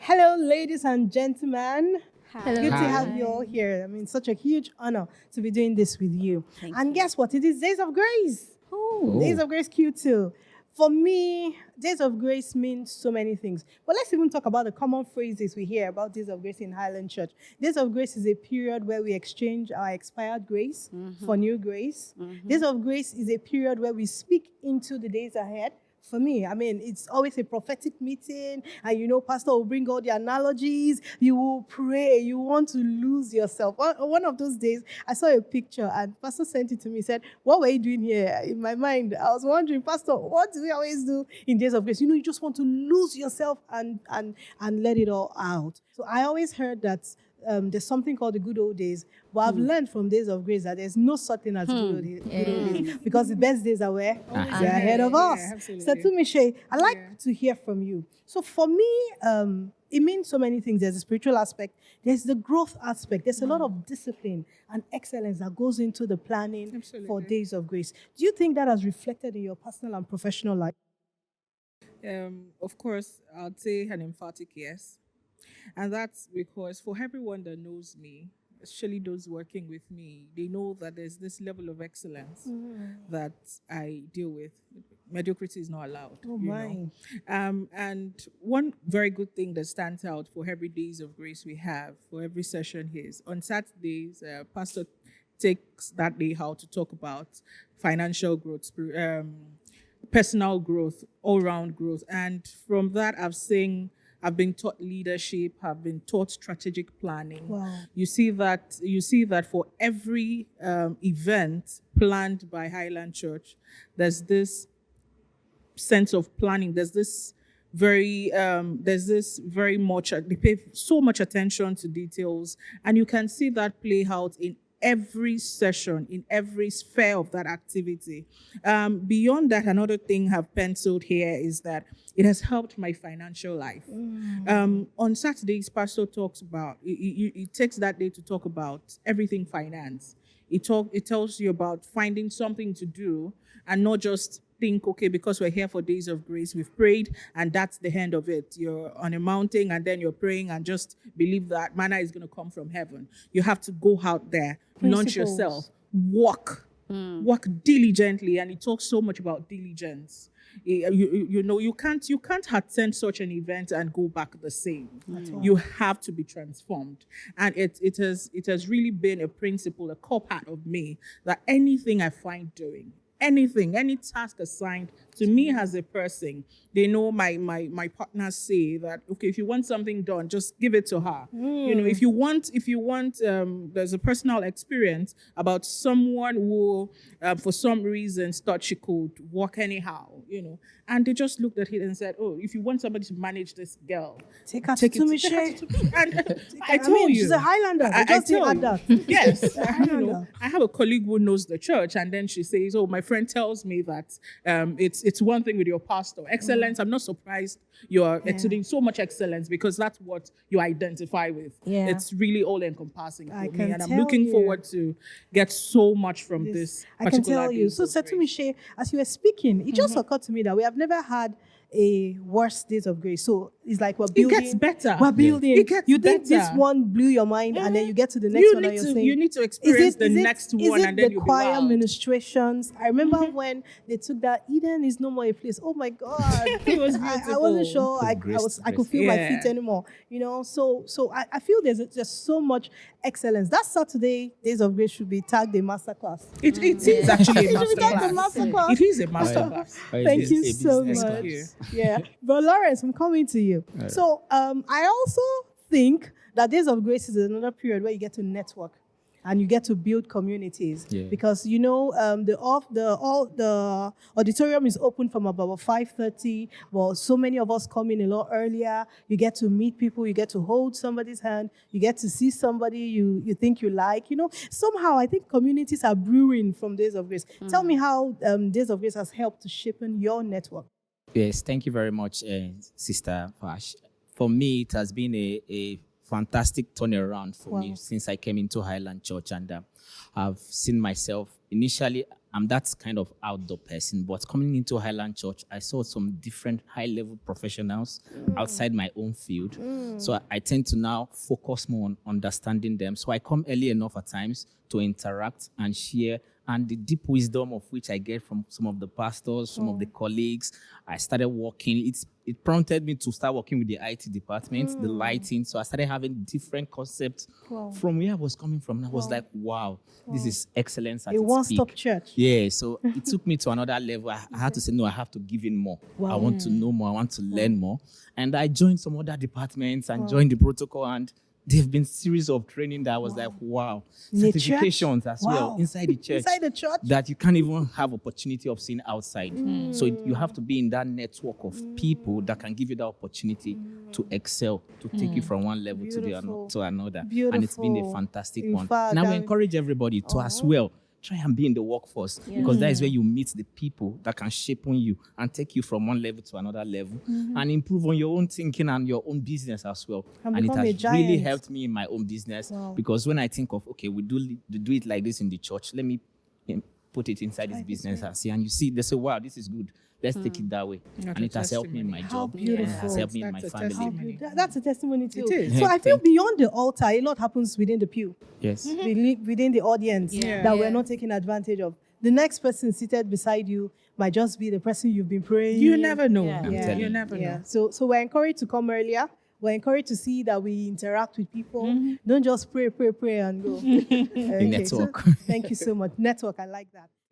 Hello, ladies and gentlemen. Hello. Good to Hi. have you all here. I mean, such a huge honor to be doing this with you. Thank And you. guess what? It is Days of Grace. Oh, Days of Grace Q2. For me, Days of Grace means so many things. But let's even talk about the common phrases we hear about Days of Grace in Highland Church. Days of Grace is a period where we exchange our expired grace for new grace. Days of Grace is a period where we speak into the days ahead. For me, I mean, it's always a prophetic meeting, and Pastor will bring all the analogies. You will pray. You want to lose yourself. One of those days, I saw a picture, and Pastor sent it to me. He said, "What were you doing here?" In my mind, I was wondering, Pastor, what do we always do in Days of Grace? You just want to lose yourself and let it all out. So I always heard that there's something called the good old days. But I've learned from Days of Grace that there's no such thing as good old days because the best days are where? They're ahead of us. absolutely. So Tumishe, I'd like to hear from you. So for me, it means so many things. There's a spiritual aspect. There's the growth aspect. There's a lot of discipline and excellence that goes into the planning for Absolutely. Days of Grace. Do you think that has reflected in your personal and professional life? Of course, I'd say an emphatic yes. And that's because for everyone that knows me, especially those working with me, they know that there's this level of excellence that I deal with. Mediocrity is not allowed. Oh, you my. know. And one very good thing that stands out for every Days of Grace we have, for every session here is on Saturdays, Pastor takes that day out to talk about financial growth, personal growth, all-round growth. And from that, I've been taught leadership, I've been taught strategic planning. Wow. You see that for every event planned by Highland Church, there's this sense of planning. There's this very much, they pay so much attention to details, and you can see that play out in every session, in every sphere of that activity. Beyond that, another thing I've penciled here is that it has helped my financial life. On Saturdays, Pastor talks about, he takes that day to talk about everything finance. It tells you about finding something to do and not just think, okay, because we're here for Days of Grace, we've prayed and that's the end of it. You're on a mountain and then you're praying and just believe that manna is going to come from heaven. You have to go out there, launch Principles. yourself, work diligently. And it talks so much about diligence. You can't attend such an event and go back the same. You have to be transformed, and it has really been a principle, a core part of me, that anything I find doing, any task assigned to me as a person, they know my partners say that, okay, if you want something done, just give it to her. If you want, there's a personal experience about someone who, for some reasons, thought she could walk anyhow, and they just looked at it and said, oh, if you want somebody to manage this girl, Take her take to it Tumishe. to me. And I I told mean, you, she's a Highlander. I Just tell add you. that. Yes, Highlander. I have a colleague who knows the church, and then she says, "Oh, my friend tells me that it's one thing with your pastor, excellence. I'm not surprised you're exuding so much excellence because that's what you identify with. Yeah. It's really all encompassing for I me, can and I'm tell looking you. forward to get so much from this. I can particular tell you. Days So, of Grace. Setumishe, as you were speaking, it just occurred to me that we have never had a worse Days of Grace. So it's like we're It building. gets better. We're building. It gets you think this better. one blew your mind, and then you get to the next You one, and need you're to saying, you need to experience the next is one, it and then the you'll be choir wowed. ministrations? I remember when they took that Eden is no more a place. Oh my God, It was I wasn't beautiful. sure I could feel my feet Yeah. anymore. So I feel there's just so much excellence. That Saturday Days of Grace should be tagged a masterclass. It is actually a It should be tagged a masterclass. masterclass. It is a masterclass. Thank you so business much. class. Yeah, but Lawrence, I'm coming to you. So I also think that Days of Grace is another period where you get to network and you get to build communities because the auditorium is open from about 5:30. Well, so many of us come in a lot earlier. You get to meet people. You get to hold somebody's hand. You get to see somebody you think you like. Somehow I think communities are brewing from Days of Grace. Tell me how Days of Grace has helped to shape your network. Yes, thank you very much, Sister Fash. For me, it has been a fantastic turnaround for me since I came into Highland Church, and I've seen myself. Initially, I'm that kind of outdoor person. But coming into Highland Church, I saw some different high-level professionals outside my own field. So I tend to now focus more on understanding them. So I come early enough at times to interact and share, and the deep wisdom of which I get from some of the pastors, some of the colleagues. I started working. It prompted me to start working with the IT department, the lighting. So I started having different concepts from where I was coming from. And I was like, wow, this is excellence at A its one-stop peak. church. Yeah, so it took me to another level. I had to say, no, I have to give in more. I want to know more. I want to learn more. And I joined some other departments and joined the protocol, and there have been series of training that I was like, wow. In the Certifications church? as well Wow. inside the church. Inside the church? That you can't even have opportunity of seeing outside. So you have to be in that network of people that can give you that opportunity to excel, to take you from one level Beautiful. to another. And it's been a Beautiful. fantastic In one. fact, And I will that- encourage everybody to as well try and be in the workforce, because that is where you meet the people that can shape on you and take you from one level to another level and improve on your own thinking and your own business as well. And And it become a has really giant. helped me in my own business, Wow. because when I think of, okay, we do it like this in the church, let me put it inside this business and see, and you see, they say, wow, this is good. Let's take it that way. That's And a it has helped me in my testimony. job. beautiful. It has helped me in my That's a family. testimony. That's a testimony too. It is. So I feel Thank you. beyond the altar, a lot happens within the pew, Yes. within the audience Yeah. that we're Yeah. not taking advantage of. The next person seated beside you might just be the person you've been praying. You never know. Yeah. I'm telling You you. never Yeah. know. So we're encouraged to come earlier. We're encouraged to see that we interact with people. Don't just pray and go. Okay, so Network. thank you so much. Network, I like that.